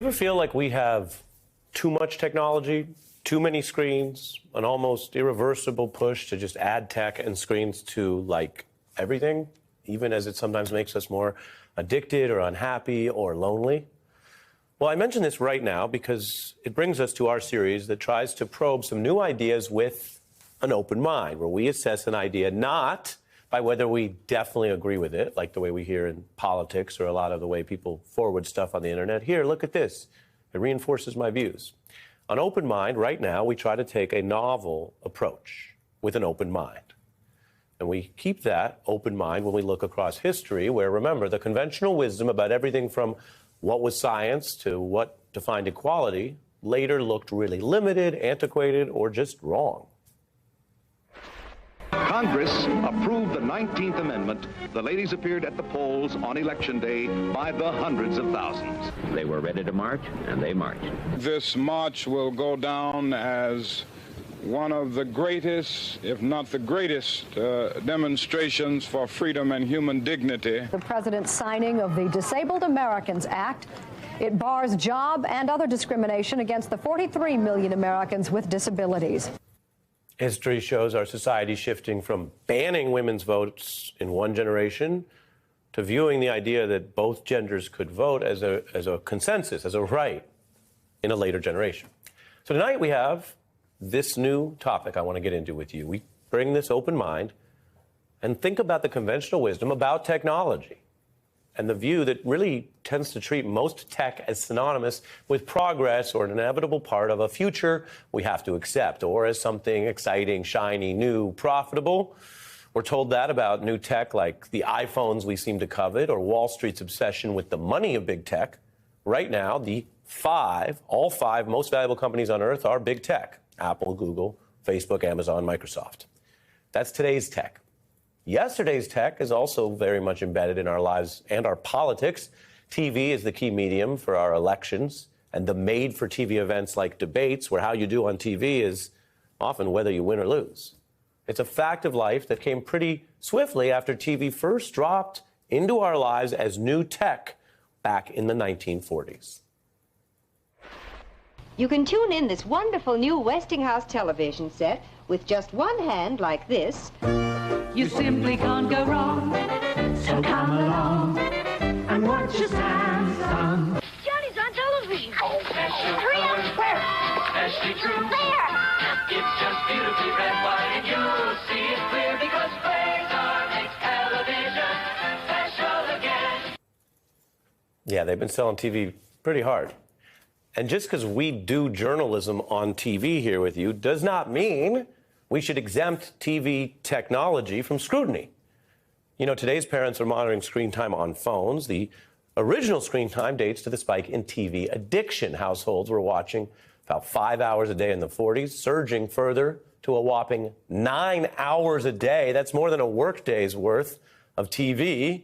Ever feel like we have too much technology, too many screens, an almost irreversible push to just add tech and screens to like everything, even as it sometimes makes us more addicted or unhappy or lonely? Well, I mention this right now because it brings us to our series that tries to probe some new ideas with an open mind, where we assess an idea not by whether we definitely agree with it, like the way we hear in politics or a lot of the way people forward stuff on the internet. Here, look at this. It reinforces my views. On Open Mind, right now, we try to take a novel approach with an open mind. And we keep that open mind when we look across history, where, remember, the conventional wisdom about everything from what was science to what defined equality later looked really limited, antiquated, or just wrong. Congress approved the 19th Amendment. The ladies appeared at the polls on Election Day by the hundreds of thousands. They were ready to march, and they marched. This march will go down as one of the greatest, if not the greatest, demonstrations for freedom and human dignity. The president's signing of the Disabled Americans Act. It bars job and other discrimination against the 43 million Americans with disabilities. History shows our society shifting from banning women's votes in one generation to viewing the idea that both genders could vote as a consensus, as a right in a later generation. So tonight we have this new topic I want to get into with you. We bring this open mind and think about the conventional wisdom about technology and the view that really tends to treat most tech as synonymous with progress or an inevitable part of a future we have to accept, or as something exciting, shiny, new, profitable. We're told that about new tech like the iPhones we seem to covet, or Wall Street's obsession with the money of big tech. Right now, all five most valuable companies on earth are big tech: Apple, Google, Facebook, Amazon, Microsoft. That's today's tech. Yesterday's tech is also very much embedded in our lives and our politics. TV is the key medium for our elections, and the made-for-TV events like debates, where how you do on TV is often whether you win or lose. It's a fact of life that came pretty swiftly after TV first dropped into our lives as new tech back in the 1940s. You can tune in this wonderful new Westinghouse television set with just one hand like this. You simply can't go wrong, so come along and watch your Samsung. Johnny's on television. Oh, Hurry up. Where? Especially true. There. It's just beautifully red, white, and you'll see it clear because Quasar makes television special again. Yeah, they've been selling TV pretty hard. And just because we do journalism on TV here with you does not mean we should exempt TV technology from scrutiny. You know, today's parents are monitoring screen time on phones. The original screen time dates to the spike in TV addiction. Households were watching about 5 hours a day in the 40s, surging further to a whopping 9 hours a day. That's more than a workday's worth of TV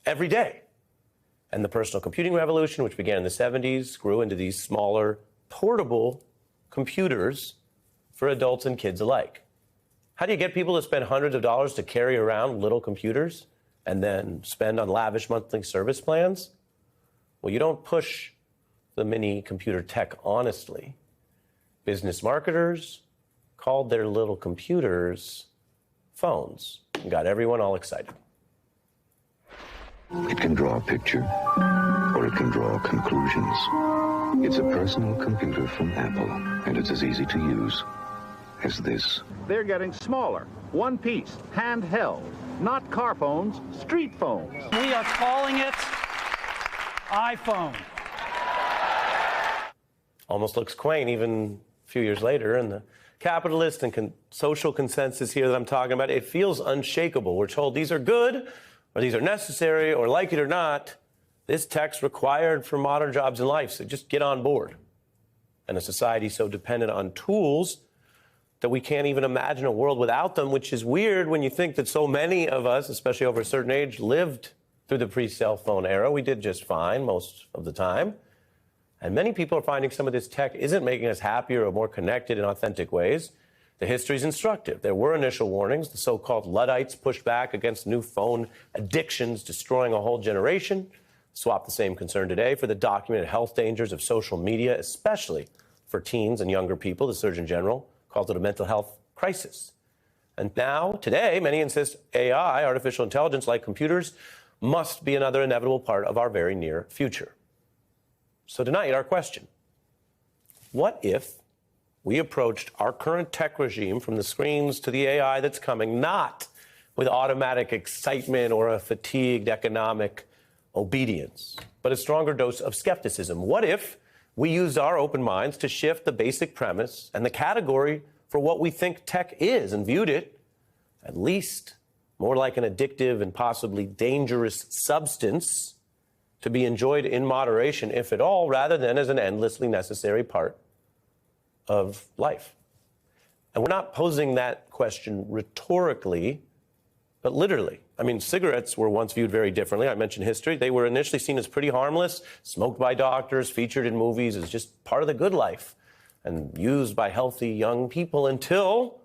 every day. And the personal computing revolution, which began in the 70s, grew into these smaller, portable computers for adults and kids alike. How do you get people to spend hundreds of dollars to carry around little computers and then spend on lavish monthly service plans? Well, you don't push the mini computer tech honestly. Business marketers called their little computers phones and got everyone all excited. It can draw a picture, or it can draw conclusions. It's a personal computer from Apple, and it's as easy to use as this. They're getting smaller, one piece, handheld, not car phones, street phones. We are calling it iPhone. Almost looks quaint even a few years later, and the capitalist and social consensus here that I'm talking about, it feels unshakable. We're told these are good, or these are necessary, or like it or not, this tech's required for modern jobs in life, so just get on board. And a society so dependent on tools that we can't even imagine a world without them, which is weird when you think that so many of us, especially over a certain age, lived through the pre-cell phone era. We did just fine most of the time. And many people are finding some of this tech isn't making us happier or more connected in authentic ways. The history is instructive. There were initial warnings. The so-called Luddites pushed back against new phone addictions, destroying a whole generation. swap the same concern today for the documented health dangers of social media, especially for teens and younger people. The Surgeon General calls it a mental health crisis. And now, today, many insist AI, artificial intelligence, like computers, must be another inevitable part of our very near future. So tonight, our question: what if we approached our current tech regime, from the screens to the AI that's coming, not with automatic excitement or a fatigued economic obedience, but a stronger dose of skepticism? What if we used our open minds to shift the basic premise and the category for what we think tech is, and viewed it at least more like an addictive and possibly dangerous substance to be enjoyed in moderation, if at all, rather than as an endlessly necessary part of life? And we're not posing that question rhetorically, but literally. I mean, cigarettes were once viewed very differently. I mentioned history. They were initially seen as pretty harmless, smoked by doctors, featured in movies as just part of the good life, and used by healthy young people, until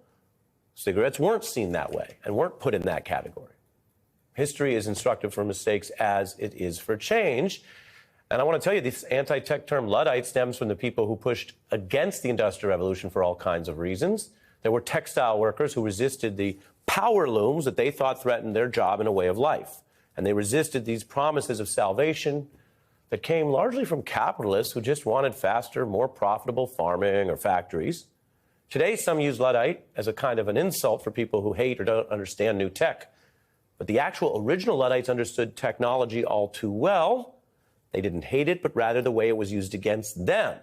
cigarettes weren't seen that way and weren't put in that category. History is instructive for mistakes as it is for change. And I want to tell you, this anti-tech term Luddite stems from the people who pushed against the Industrial Revolution for all kinds of reasons. There were textile workers who resisted the power looms that they thought threatened their job and a way of life. And they resisted these promises of salvation that came largely from capitalists who just wanted faster, more profitable farming or factories. Today, some use Luddite as a kind of an insult for people who hate or don't understand new tech. But the actual original Luddites understood technology all too well. They didn't hate it, but rather the way it was used against them,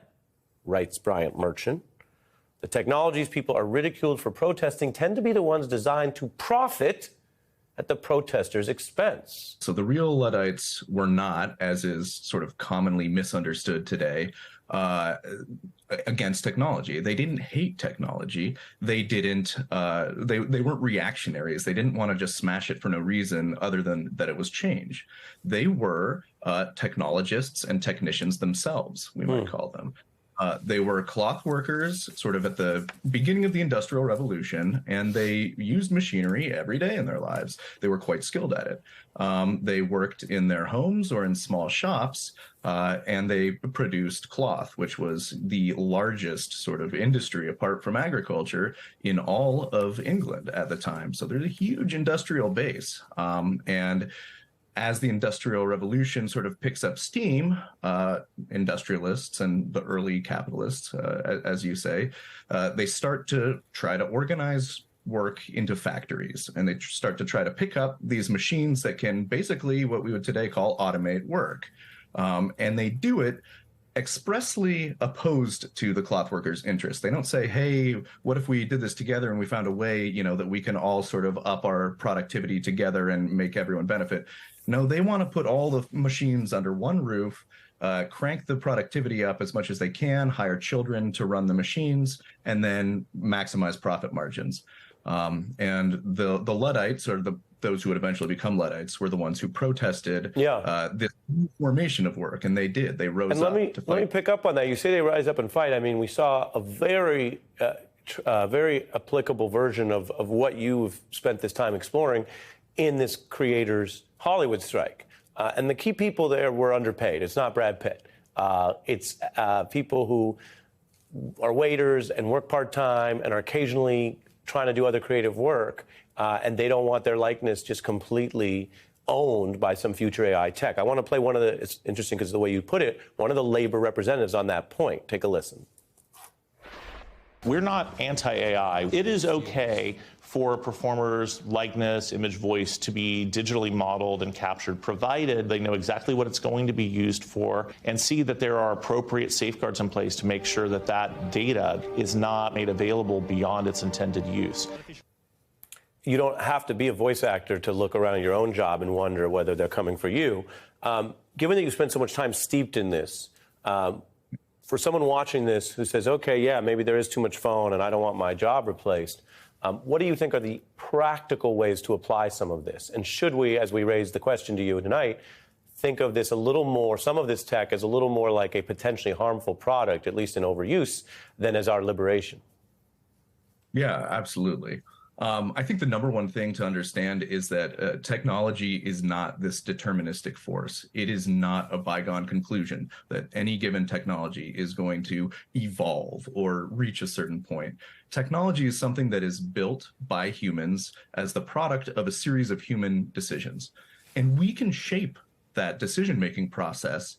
writes Bryant Merchant. The technologies people are ridiculed for protesting tend to be the ones designed to profit at the protesters' expense. So the real Luddites were not, as is sort of commonly misunderstood today, against technology. They didn't hate technology. They didn't. They weren't reactionaries. They didn't want to just smash it for no reason other than that it was change. They were technologists and technicians themselves, we might call them. They were cloth workers sort of at the beginning of the Industrial Revolution, and they used machinery every day in their lives. They were quite skilled at it. They worked in their homes or in small shops, and they produced cloth, which was the largest sort of industry apart from agriculture in all of England at the time. So there's a huge industrial base. And as the Industrial Revolution sort of picks up steam, industrialists and the early capitalists, as you say, they start to try to organize work into factories, and they start to try to pick up these machines that can basically what we would today call automate work. And they do it expressly opposed to the cloth workers' interests. They don't say, hey, what if we did this together and we found a way, that we can all sort of up our productivity together and make everyone benefit. No, they want to put all the machines under one roof, crank the productivity up as much as they can, hire children to run the machines, and then maximize profit margins. And the Luddites, or those who would eventually become Luddites, were the ones who protested this formation of work, and they did. They rose up to fight. Let me pick up on that. You say they rise up and fight. I mean, we saw a very applicable version of what you've spent this time exploring in this creators' Hollywood strike. And the key people there were underpaid. It's not Brad Pitt. It's people who are waiters and work part-time and are occasionally trying to do other creative work, and they don't want their likeness just completely owned by some future AI tech. I want to play one of the, it's interesting because the way you put it, one of the labor representatives on that point. Take a listen. We're not anti-AI. It is okay for a performer's likeness, image, voice to be digitally modeled and captured, provided they know exactly what it's going to be used for and see that there are appropriate safeguards in place to make sure that that data is not made available beyond its intended use. You don't have to be a voice actor to look around your own job and wonder whether they're coming for you. Given that you spend so much time steeped in this, for someone watching this who says, okay, yeah, maybe there is too much phone and I don't want my job replaced, what do you think are the practical ways to apply some of this? And should we, as we raise the question to you tonight, think of this a little more, some of this tech as a little more like a potentially harmful product, at least in overuse, than as our liberation? Yeah, absolutely. I think the number one thing to understand is that technology is not this deterministic force. It is not a bygone conclusion that any given technology is going to evolve or reach a certain point. Technology is something that is built by humans as the product of a series of human decisions. And we can shape that decision-making process